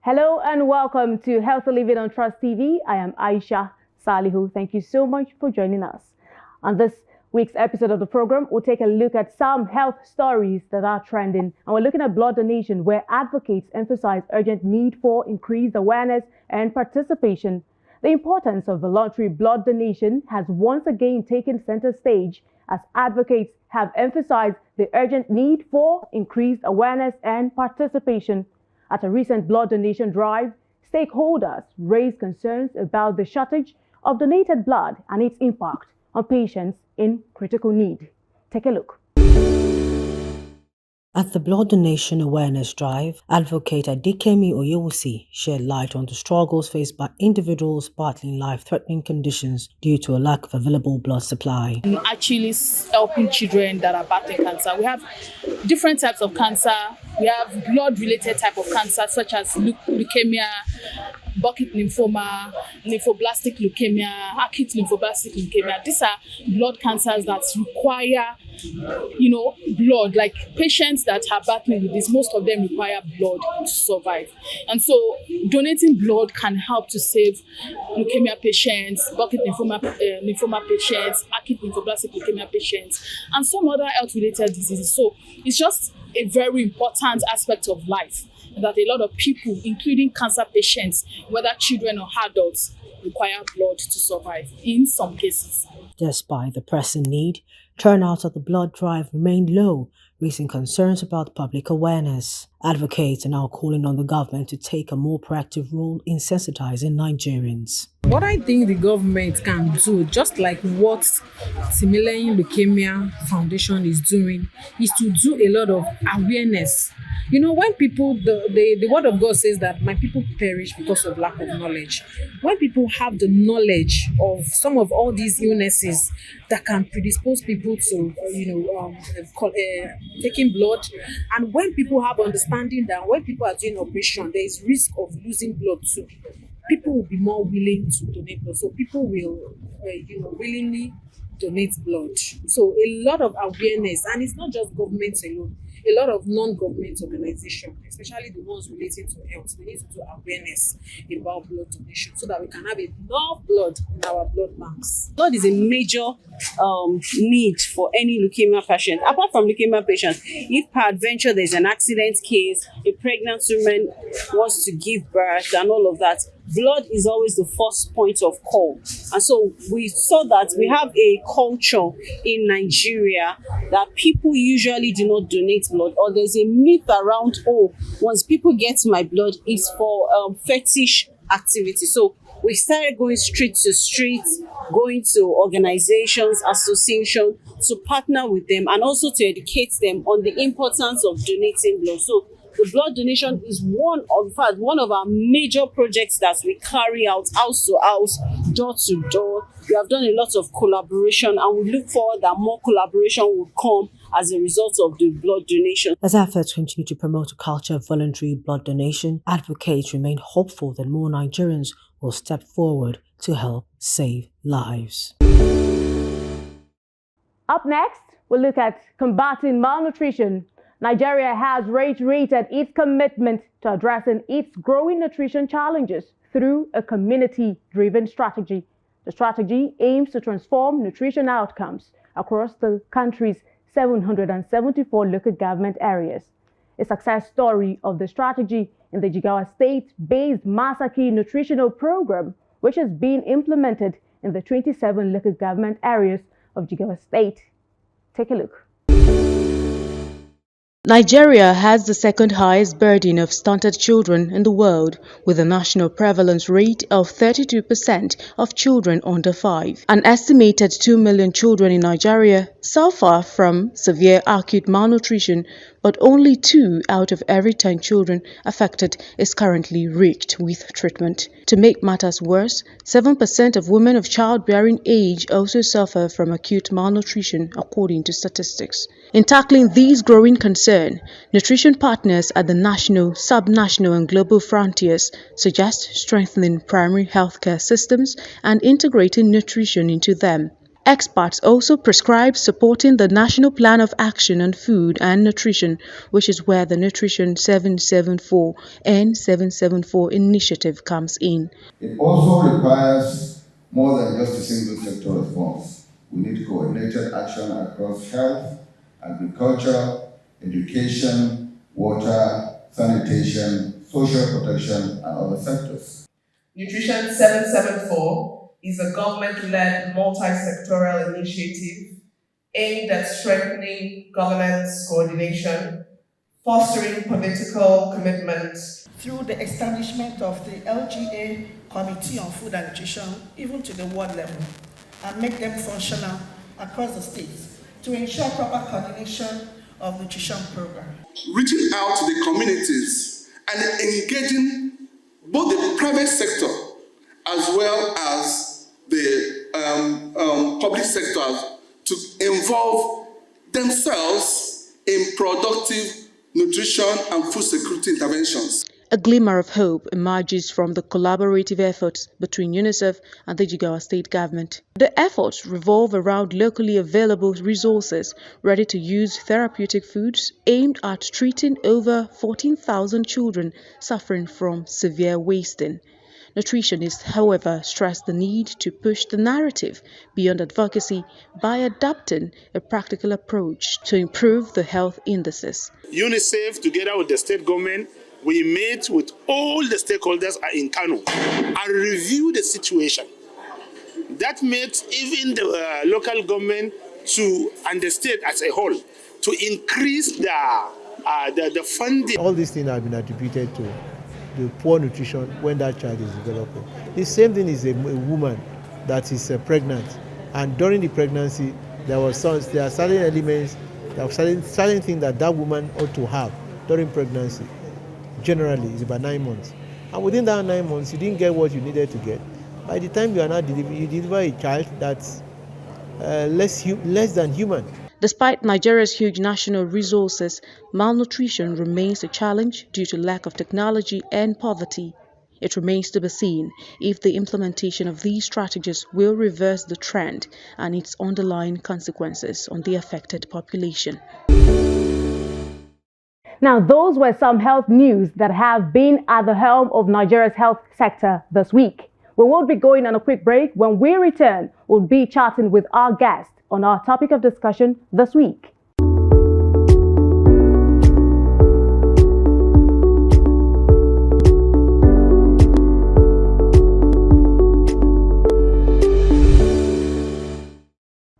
Hello and welcome to Healthy Living on Trust TV. I am Aisha Salihu. Thank you so much for joining us. On this week's episode of the program, we'll take a look at some health stories that are trending. And we're looking at blood donation, where advocates emphasize urgent need for increased awareness and participation. The importance of voluntary blood donation has once again taken center stage as advocates have emphasized the urgent need for increased awareness and participation. At a recent blood donation drive, stakeholders raised concerns about the shortage of donated blood and its impact on patients in critical need. Take a look. At the Blood Donation Awareness Drive, advocate Adikemi Oyewusi shed light on the struggles faced by individuals battling life-threatening conditions due to a lack of available blood supply. Actually helping children that are battling cancer. We have different types of cancer. We have blood-related type of cancer such as leukemia, bucket lymphoma, lymphoblastic leukemia, acute lymphoblastic leukemia. These are blood cancers that require blood. Like patients that are battling with this, most of them require blood to survive. And so donating blood can help to save leukemia patients, bucket lymphoma patients, acute lymphoblastic leukemia patients, and some other health-related diseases. So it's just a very important aspect of life that a lot of people, including cancer patients, whether children or adults, require blood to survive in some cases. Despite the pressing need, turnout at the blood drive remained low, raising concerns about public awareness. Advocates are now calling on the government to take a more proactive role in sensitizing Nigerians. What I think the government can do, just like what Similane Leukemia Foundation is doing, is to do a lot of awareness. When people, the word of God says that my people perish because of lack of knowledge. When people have the knowledge of some of all these illnesses that can predispose people to, taking blood, and when people have understanding that when people are doing operation, there is risk of losing blood too, people will be more willing to donate blood. So people will, willingly donate blood. So a lot of awareness, and it's not just governments alone. A lot of non-government organizations, especially the ones relating to health, we need to do awareness about blood donation so that we can have enough blood in our blood banks. Blood is a major need for any leukemia patient. Apart from leukemia patients, if peradventure there's an accident case, a pregnant woman wants to give birth and all of that, blood is always the first point of call. And so we saw that we have a culture in Nigeria that people usually do not donate blood, or there's a myth around, once people get my blood, it's for fetish activity. So we started going street to street, going to organizations, associations, to partner with them and also to educate them on the importance of donating blood. So the blood donation is one of our major projects that we carry out house to house, door to door. We have done a lot of collaboration, and we look forward that more collaboration will come as a result of the blood donation. As efforts continue to promote a culture of voluntary blood donation, advocates remain hopeful that more Nigerians will step forward to help save lives. Up next, we'll look at combating malnutrition. Nigeria has reiterated its commitment to addressing its growing nutrition challenges through a community-driven strategy. The strategy aims to transform nutrition outcomes across the country's 774 local government areas. A success story of the strategy in the Jigawa state-based Masaki Nutritional Program, which is being implemented in the 27 local government areas of Jigawa State. Take a look. Nigeria has the second highest burden of stunted children in the world, with a national prevalence rate of 32% of children under 5. An estimated 2 million children in Nigeria suffer from severe acute malnutrition, but only 2 out of every 10 children affected is currently reached with treatment. To make matters worse, 7% of women of childbearing age also suffer from acute malnutrition, according to statistics. In tackling these growing concerns, nutrition partners at the national, sub-national and global frontiers suggest strengthening primary healthcare systems and integrating nutrition into them. Experts also prescribe supporting the National Plan of Action on Food and Nutrition, which is where the Nutrition 774 and 774 initiative comes in. It also requires more than just a single sector response. We need coordinated action across health, agriculture, education, water, sanitation, social protection, and other sectors. Nutrition 774 is a government-led multi-sectoral initiative aimed at strengthening governance coordination, fostering political commitment through the establishment of the LGA Committee on Food and Nutrition, even to the ward level, and make them functional across the states to ensure proper coordination of nutrition programs. Reaching out to the communities and engaging both the private sector as well as the public sector to involve themselves in productive nutrition and food security interventions. A glimmer of hope emerges from the collaborative efforts between UNICEF and the Jigawa state government. The efforts revolve around locally available resources, ready-to-use therapeutic foods aimed at treating over 14,000 children suffering from severe wasting. Nutritionists, however, stress the need to push the narrative beyond advocacy by adopting a practical approach to improve the health indices. UNICEF, together with the state government, we met with all the stakeholders in Kano and reviewed the situation. That made even the local government and the state as a whole to increase the funding. All these things have been attributed to the poor nutrition when that child is developing. The same thing is a woman that is pregnant, and during the pregnancy there are certain elements, there are certain things that woman ought to have during pregnancy. Generally, it's about 9 months. And within that 9 months, you didn't get what you needed to get. By the time you are now delivering, you deliver a child that's less than human. Despite Nigeria's huge national resources, malnutrition remains a challenge due to lack of technology and poverty. It remains to be seen if the implementation of these strategies will reverse the trend and its underlying consequences on the affected population. Now, those were some health news that have been at the helm of Nigeria's health sector this week. We will be going on a quick break. When we return, we'll be chatting with our guest on our topic of discussion this week.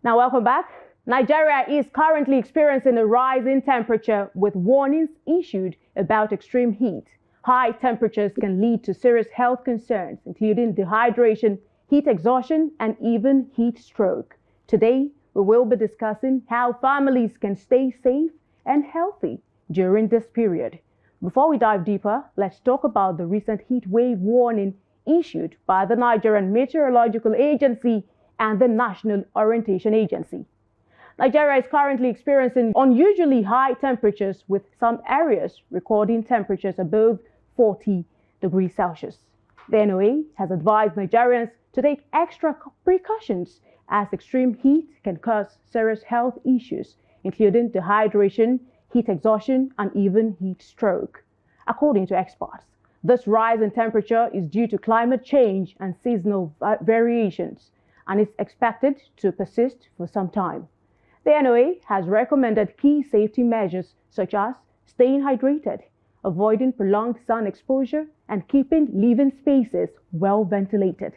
Now, welcome back. Nigeria is currently experiencing a rise in temperature with warnings issued about extreme heat. High temperatures can lead to serious health concerns, including dehydration, heat exhaustion, and even heat stroke. Today, we will be discussing how families can stay safe and healthy during this period. Before we dive deeper, let's talk about the recent heat wave warning issued by the Nigerian Meteorological Agency and the National Orientation Agency. Nigeria is currently experiencing unusually high temperatures, with some areas recording temperatures above 40 degrees Celsius. The NOA has advised Nigerians to take extra precautions as extreme heat can cause serious health issues, including dehydration, heat exhaustion, and even heat stroke. According to experts, this rise in temperature is due to climate change and seasonal variations, and is expected to persist for some time. The NOA has recommended key safety measures such as staying hydrated, avoiding prolonged sun exposure, and keeping living spaces well ventilated.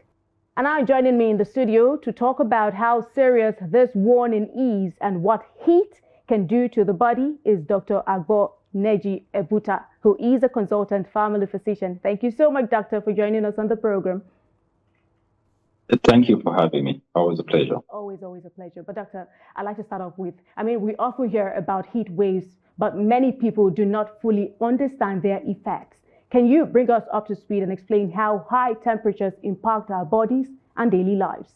And now joining me in the studio to talk about how serious this warning is and what heat can do to the body is Dr. Agbo Neji Ebuta, who is a consultant family physician. Thank you so much, Doctor, for joining us on the program. Thank you for having me. Always a pleasure. Always a pleasure. But Doctor, I'd like to start off with, we often hear about heat waves, but many people do not fully understand their effects. Can you bring us up to speed and explain how high temperatures impact our bodies and daily lives?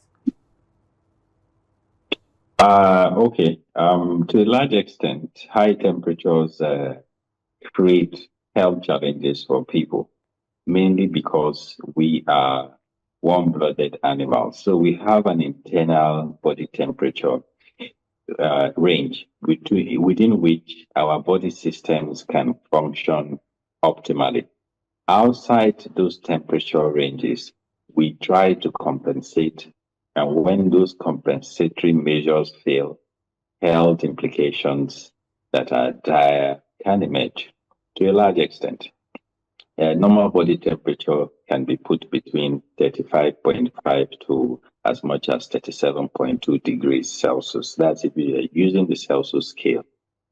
Okay. To a large extent, high temperatures create health challenges for people, mainly because we are warm-blooded animals. So we have an internal body temperature range within which our body systems can function optimally. Outside those temperature ranges, we try to compensate, and when those compensatory measures fail, health implications that are dire can emerge to a large extent. Normal body temperature can be put between 35.5 to as much as 37.2 degrees Celsius. That's if you are using the Celsius scale.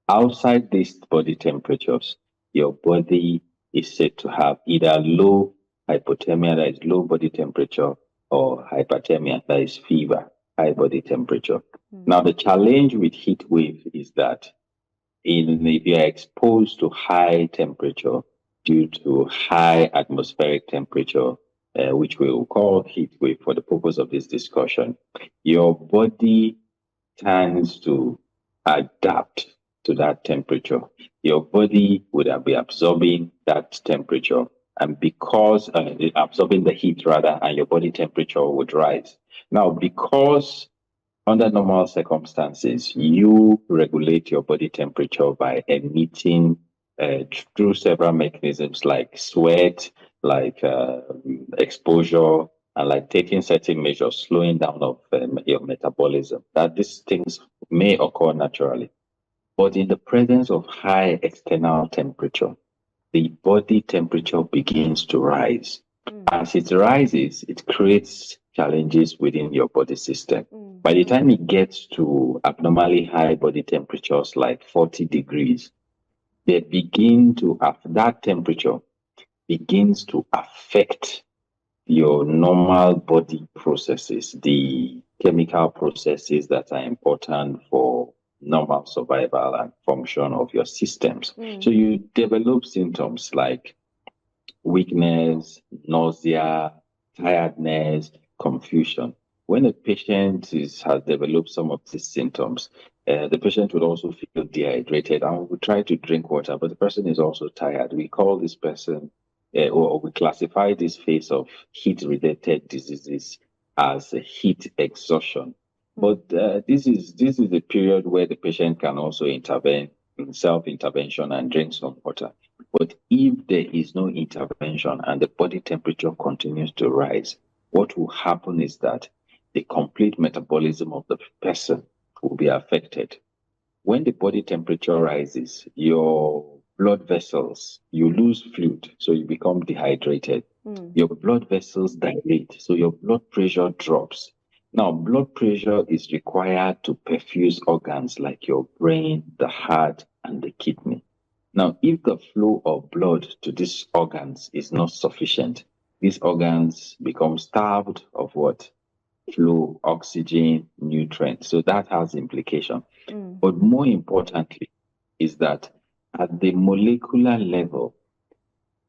Outside these body temperatures, your body is said to have either low hypothermia, that is low body temperature, or hyperthermia, that is fever, high body temperature. Now, the challenge with heat wave is that if you are exposed to high temperature due to high atmospheric temperature, which we will call heat wave for the purpose of this discussion, your body tends to adapt to that temperature. Your body would be absorbing that temperature, and because absorbing the heat rather, and your body temperature would rise. Now, because under normal circumstances, you regulate your body temperature by emitting through several mechanisms like sweat, like exposure, and like taking certain measures, slowing down of your metabolism, that these things may occur naturally. But in the presence of high external temperature, the body temperature begins to rise. As it rises, it creates challenges within your body system. By the time it gets to abnormally high body temperatures like 40 degrees, that temperature begins to affect your normal body processes, the chemical processes that are important for normal survival and function of your systems. So you develop symptoms like weakness, nausea, tiredness, confusion. When a patient has developed some of these symptoms, the patient will also feel dehydrated and will try to drink water, but the person is also tired. We call this person, or we classify this phase of heat-related diseases as heat exhaustion. But this is a period where the patient can also intervene in self-intervention and drink some water. But if there is no intervention and the body temperature continues to rise, what will happen is that the complete metabolism of the person will be affected. When the body temperature rises, your blood vessels, you lose fluid, so you become dehydrated. Your blood vessels dilate, so your blood pressure drops. Now, blood pressure is required to perfuse organs like your brain, the heart, and the kidney. Now, if the flow of blood to these organs is not sufficient, these organs become starved of what? Flow, oxygen, nutrients. So that has implication. But more importantly is that at the molecular level,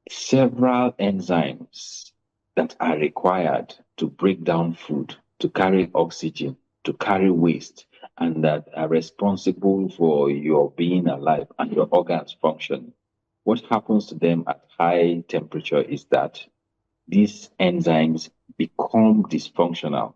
several enzymes that are required to break down food, to carry oxygen, to carry waste, and that are responsible for your being alive and your organs functioning. What happens to them at high temperature is that these enzymes become dysfunctional.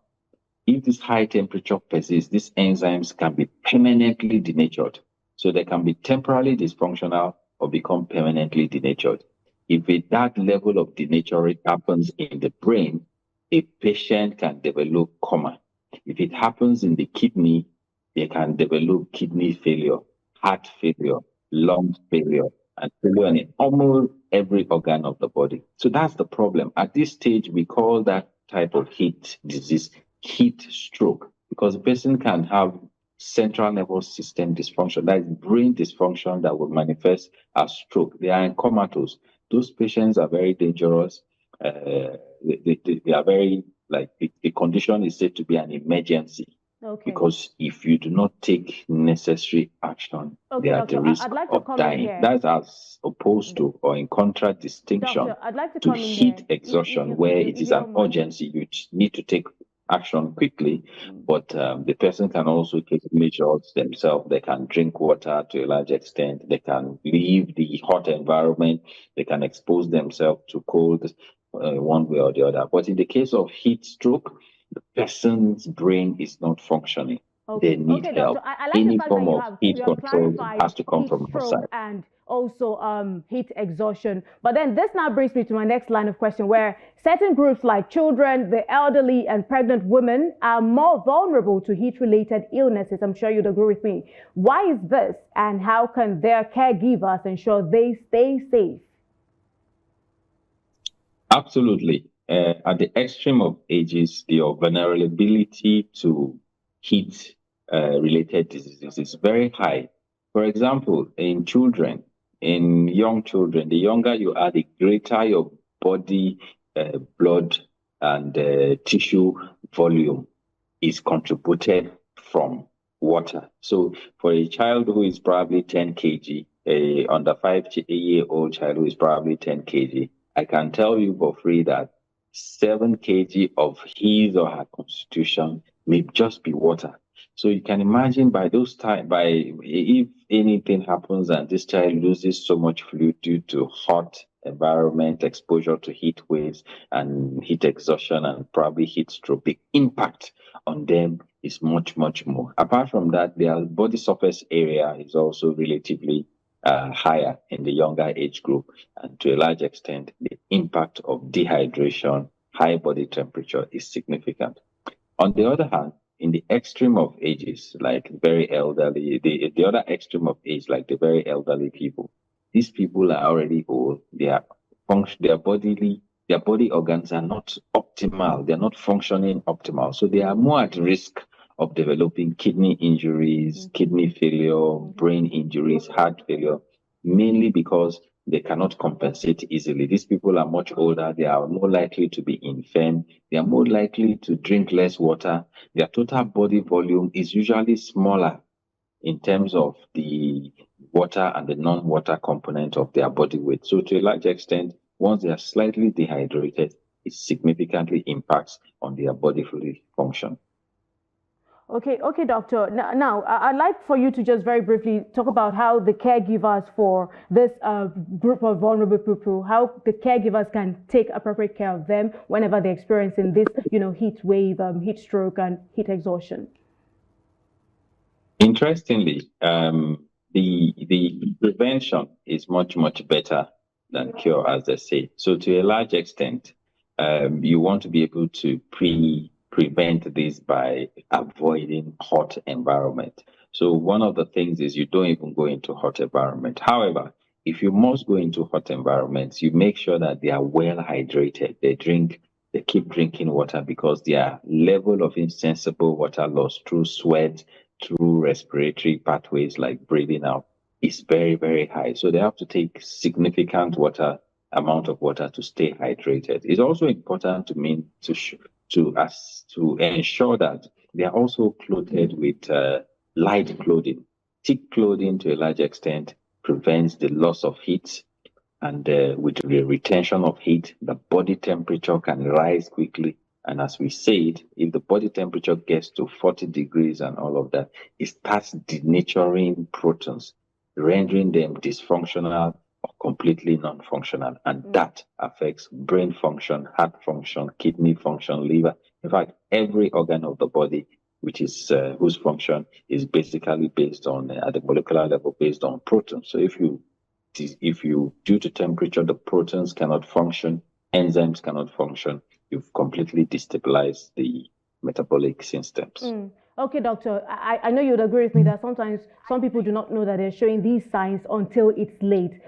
If this high temperature persists, these enzymes can be permanently denatured. So they can be temporarily dysfunctional or become permanently denatured. If that level of denaturing happens in the brain, a patient can develop coma. If it happens in the kidney, they can develop kidney failure, heart failure, lung failure, and failure in almost every organ of the body. So that's the problem. At this stage, we call that type of heat disease heat stroke, because the person can have central nervous system dysfunction, that is brain dysfunction, that will manifest as stroke. They are in comatose. Those patients are very dangerous. They are very, the condition is said to be an emergency. Okay. Because if you do not take necessary action, they are at the risk of dying. That's as opposed to, or in contradistinction, to heat exhaustion, where it is an urgency. You need to take action quickly, but the person can also take measures themselves. They can drink water to a large extent. They can leave the hot environment. They can expose themselves to cold. one way or the other. But in the case of heat stroke, the person's brain is not functioning. They need help. Doctor. I like Any the fact form that of heat you have control clarified has to come heat from stroke outside. and also heat exhaustion. But then this now brings me to my next line of question, where certain groups like children, the elderly, and pregnant women are more vulnerable to heat-related illnesses. I'm sure you'd agree with me. Why is this, and how can their caregivers ensure they stay safe? Absolutely. At the extreme of ages, your vulnerability to heat related diseases is very high. For example, in children, in young children, the younger you are, the greater your body blood and tissue volume is contributed from water. So for a child who is probably 10 kg, a under 5-year-old child who is probably 10 kg, I can tell you for free that 7 kg of his or her constitution may just be water. So you can imagine by those time, if anything happens and this child loses so much fluid due to hot environment, exposure to heat waves and heat exhaustion and probably heat stroke, the impact on them is much, much more. Apart from that, their body surface area is also relatively higher in the younger age group, and to a large extent, the impact of dehydration, high body temperature is significant. On the other hand, in the extreme of ages, like very elderly, the other extreme of age, like the very elderly people, these people are already old. Their body organs are not optimal. They're not functioning optimal. So they are more at risk of developing kidney injuries, kidney failure, brain injuries, heart failure, mainly because they cannot compensate easily. These people are much older. They are more likely to be infirm. They are more likely to drink less water. Their total body volume is usually smaller in terms of the water and the non-water component of their body weight. So to a large extent, once they are slightly dehydrated, it significantly impacts on their body fluid function. Okay, doctor. Now, I'd like for you to just very briefly talk about how the caregivers for this group of vulnerable people, how the caregivers can take appropriate care of them whenever they're experiencing this, heat wave, heat stroke, and heat exhaustion. Interestingly, the prevention is much, much better than cure, as they say. So to a large extent, you want to be able to prevent this by avoiding hot environment. So one of the things is you don't even go into hot environment. However, if you must go into hot environments, you make sure that they are well hydrated. They keep drinking water, because their level of insensible water loss through sweat, through respiratory pathways like breathing out, is very, very high. So they have to take significant amount of water to stay hydrated. It's also important to ensure that they are also clothed with light clothing. Thick clothing, to a large extent, prevents the loss of heat, and with the retention of heat, the body temperature can rise quickly. And as we said, if the body temperature gets to 40 degrees and all of that, it starts denaturing protons, rendering them dysfunctional or completely non-functional. And that affects brain function, heart function, kidney function, liver. In fact, every organ of the body, which is whose function is basically based on, at the molecular level, based on protons. So if you, due to temperature, the protons cannot function, enzymes cannot function, you've completely destabilized the metabolic systems. Okay, doctor, I know you would agree with me that sometimes some people do not know that they're showing these signs until it's late.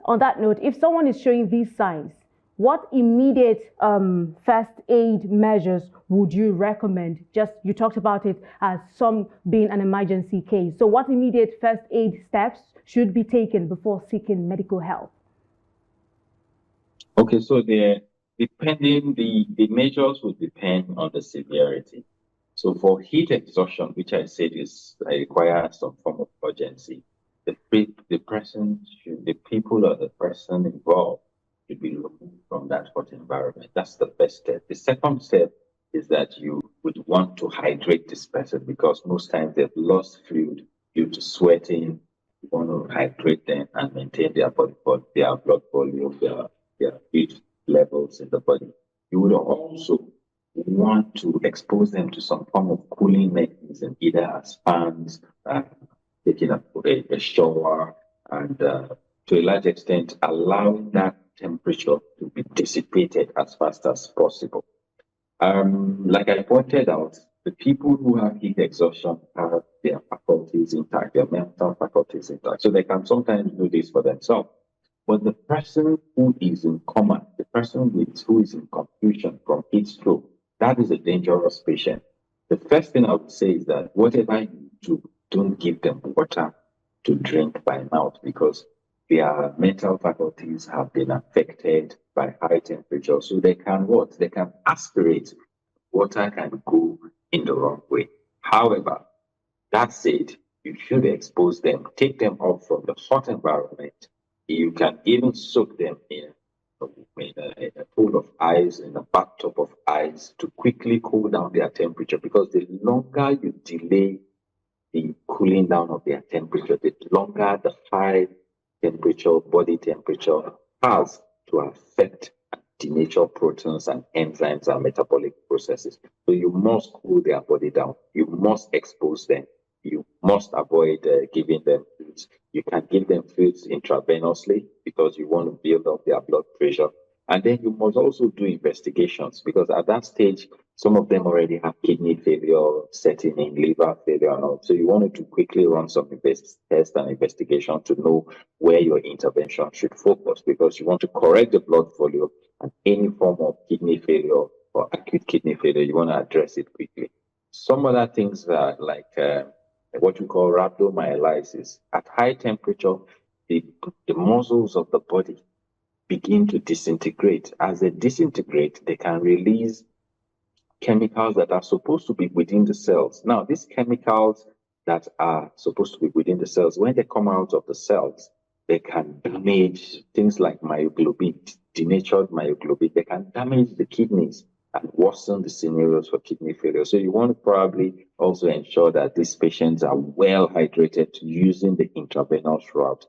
On that note, if someone is showing these signs, what immediate first aid measures would you recommend? You talked about it as some being an emergency case. So what immediate first aid steps should be taken before seeking medical help? Okay, so the measures will depend on the severity. So for heat exhaustion, which I said requires some form of urgency, the people or the person involved should be removed from that hot environment. That's the first step. The second step is that you would want to hydrate this person, because most times they've lost fluid due to sweating. You want to hydrate them and maintain their blood volume, their fluid levels in the body. You would also want to expose them to some form of cooling mechanism, either as fans, taking a shower, and to a large extent allowing that temperature to be dissipated as fast as possible. Like I pointed out, the people who have heat exhaustion have their faculties intact, their mental faculties intact, so they can sometimes do this for themselves. But the person who is in coma, the person who is in confusion from heat stroke, that is a dangerous patient. The first thing I would say is that whatever you do, don't give them water to drink by mouth, because their mental faculties have been affected by high temperature. So they can what? They can aspirate. Water can go in the wrong way. However, that said, you should expose them, take them off from the hot environment. You can even soak them in a pool of ice, in a bathtub of ice, to quickly cool down their temperature, because the longer you delay the cooling down of their temperature, the longer the high temperature, body temperature has to affect and denature proteins and enzymes and metabolic processes. So you must cool their body down. You must expose them. You must avoid giving them foods. You can give them foods intravenously because you want to build up their blood pressure. And then you must also do investigations, because at that stage, some of them already have kidney failure setting in, liver failure and all. So you want to quickly run some tests and investigation to know where your intervention should focus, because you want to correct the blood volume, and any form of kidney failure or acute kidney failure, you want to address it quickly. Some other things are like what we call rhabdomyolysis. At high temperature, the muscles of the body begin to disintegrate. As they disintegrate, they can release chemicals that are supposed to be within the cells. Now, these chemicals that are supposed to be within the cells, when they come out of the cells, they can damage things like myoglobin, denatured myoglobin. They can damage the kidneys and worsen the scenarios for kidney failure. So you want to probably also ensure that these patients are well hydrated using the intravenous route,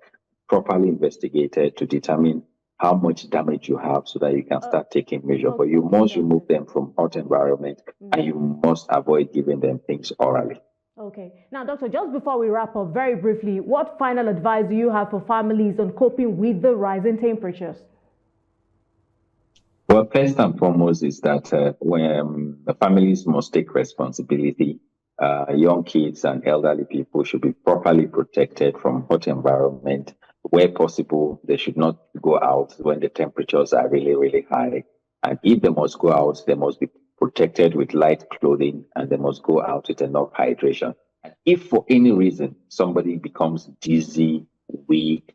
properly investigated to determine how much damage you have, so that you can start taking measure. But you must remove them from hot environment, and you must avoid giving them things orally. Okay. Now, Doctor, just before we wrap up, very briefly, what final advice do you have for families on coping with the rising temperatures? Well, first and foremost is that when the families must take responsibility. Young kids and elderly people should be properly protected from hot environment. Where possible, they should not go out when the temperatures are really, really high. And if they must go out, they must be protected with light clothing, and they must go out with enough hydration. And if for any reason somebody becomes dizzy, weak,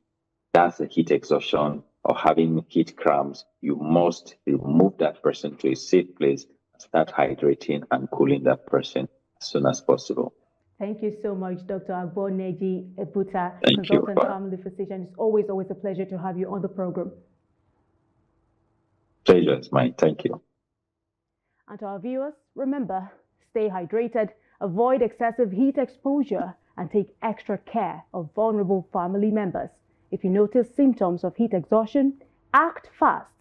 that's a heat exhaustion, or having heat cramps, you must remove that person to a safe place, start hydrating and cooling that person as soon as possible. Thank you so much, Dr. Agboneji Ebuta, Thank consultant you. family physician. It's always a pleasure to have you on the program. Pleasure is mine. Thank you. And to our viewers, remember, stay hydrated, avoid excessive heat exposure, and take extra care of vulnerable family members. If you notice symptoms of heat exhaustion, act fast.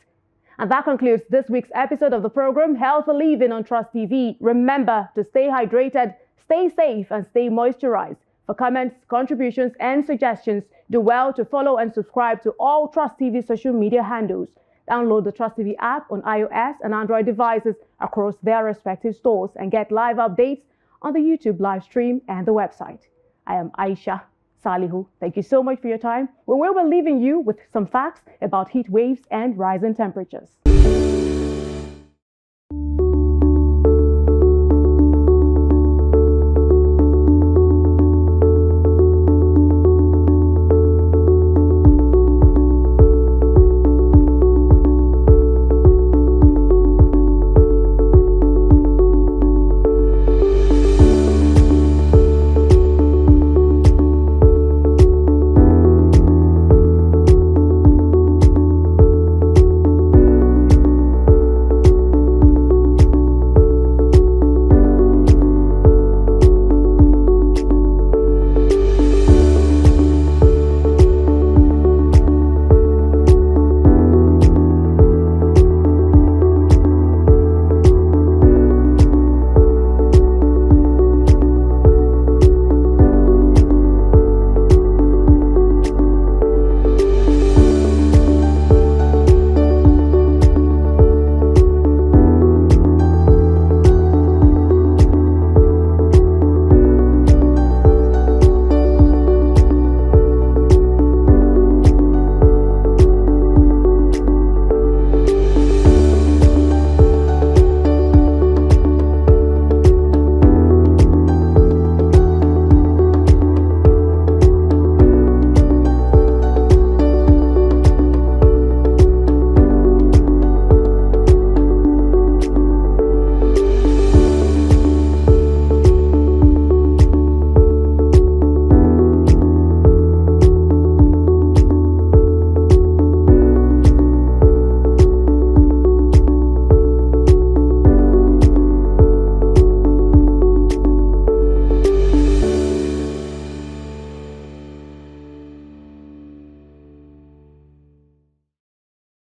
And that concludes this week's episode of the program, Healthy Living on Trust TV. Remember to stay hydrated, stay safe, and stay moisturized. For comments, contributions, and suggestions, do well to follow and subscribe to all Trust TV social media handles. Download the Trust TV app on iOS and Android devices across their respective stores and get live updates on the YouTube live stream and the website. I am Aisha Salihu. Thank you so much for your time. We will be leaving you with some facts about heat waves and rising temperatures.